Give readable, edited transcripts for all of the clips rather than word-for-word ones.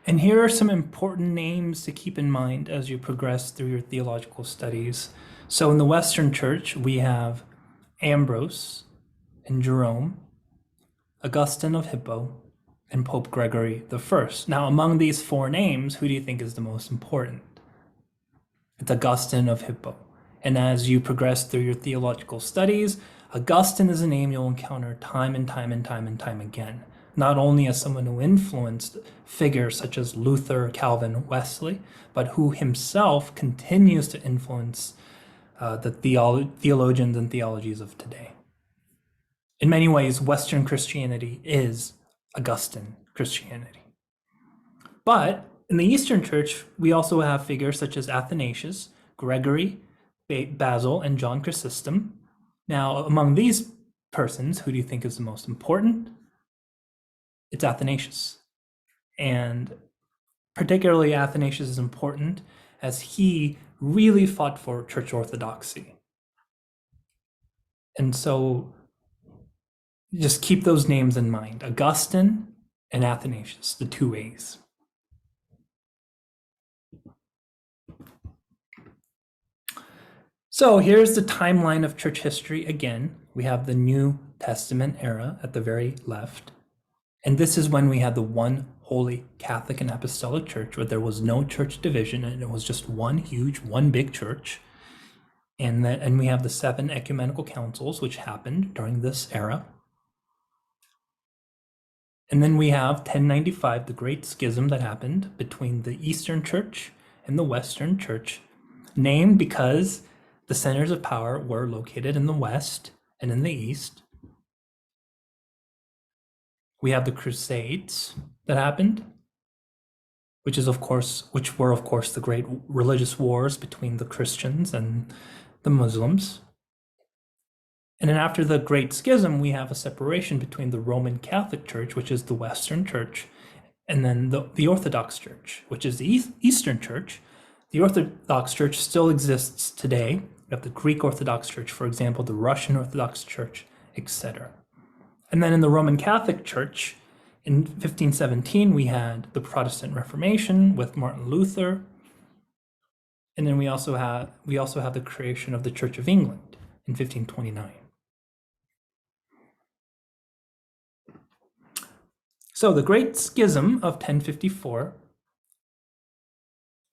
And here are some important names to keep in mind as you progress through your theological studies. So in the Western Church, we have Ambrose and Jerome, Augustine of Hippo, and Pope Gregory I. Now, among these four names, who do you think is the most important? It's Augustine of Hippo. And as you progress through your theological studies, Augustine is a name you'll encounter time and time and time and time again, not only as someone who influenced figures such as Luther, Calvin, Wesley, but who himself continues to influence the theologians and theologies of today. In many ways, Western Christianity is Augustine Christianity. But in the Eastern Church, we also have figures such as Athanasius, Gregory, Basil, and John Chrysostom. Now, among these persons, who do you think is the most important? It's Athanasius. And particularly Athanasius is important as he really fought for church orthodoxy. And so just keep those names in mind, Augustine and Athanasius, the two A's. So here's the timeline of church history again. We have the New Testament era at the very left. And this is when we had the one holy Catholic and Apostolic Church, where there was no church division and it was just one huge, one big church. And we have the 7 ecumenical councils, which happened during this era. And then we have 1095, the Great Schism that happened between the Eastern Church and the Western Church, named because the centers of power were located in the West and in the East. We have the Crusades that happened, which were of course the great religious wars between the Christians and the Muslims. And then after the Great Schism, we have a separation between the Roman Catholic Church, which is the Western Church, and then the Orthodox Church, which is the Eastern Church. The Orthodox Church still exists today. We have the Greek Orthodox Church, for example, the Russian Orthodox Church, etc. And then in the Roman Catholic Church, in 1517, we had the Protestant Reformation with Martin Luther. And then we also have the creation of the Church of England in 1529. So the Great Schism of 1054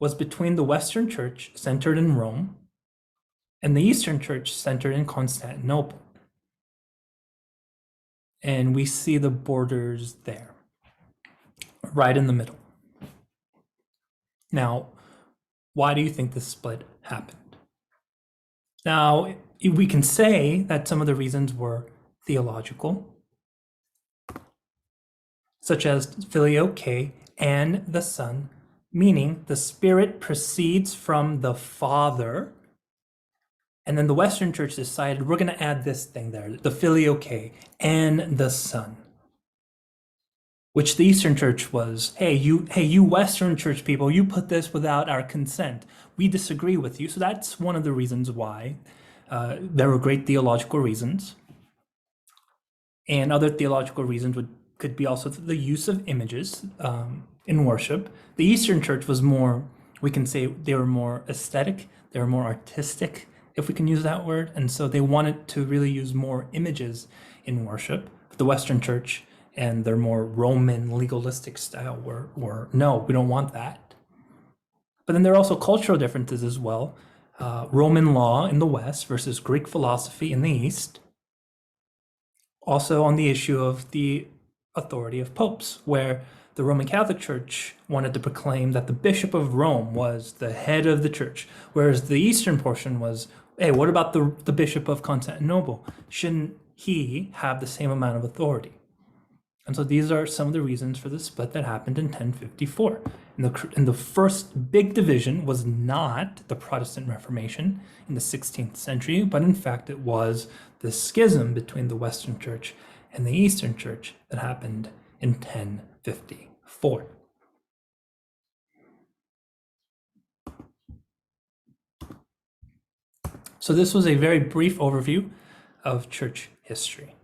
was between the Western Church, centered in Rome, and the Eastern Church, centered in Constantinople. And we see the borders there, right in the middle. Now, why do you think this split happened? Now, we can say that some of the reasons were theological, such as filioque and the Son, meaning the Spirit proceeds from the Father. And then the Western Church decided we're going to add this thing there, the filioque and the Son. Which the Eastern Church was, hey, you Western Church people, you put this without our consent. We disagree with you. So that's one of the reasons why there were great theological reasons. And other theological reasons could be also the use of images in worship. The Eastern Church was more, we can say they were more aesthetic, they were more artistic, if we can use that word. And so they wanted to really use more images in worship. The Western Church and their more Roman legalistic style were no, we don't want that. But then there are also cultural differences as well. Roman law in the West versus Greek philosophy in the East. Also on the issue of the authority of popes, where the Roman Catholic Church wanted to proclaim that the Bishop of Rome was the head of the church, whereas the Eastern portion was, hey, what about the Bishop of Constantinople? Shouldn't he have the same amount of authority? And so these are some of the reasons for the split that happened in 1054. And the first big division was not the Protestant Reformation in the 16th century, but in fact it was the schism between the Western Church and the Eastern Church that happened in 1054. So this was a very brief overview of church history.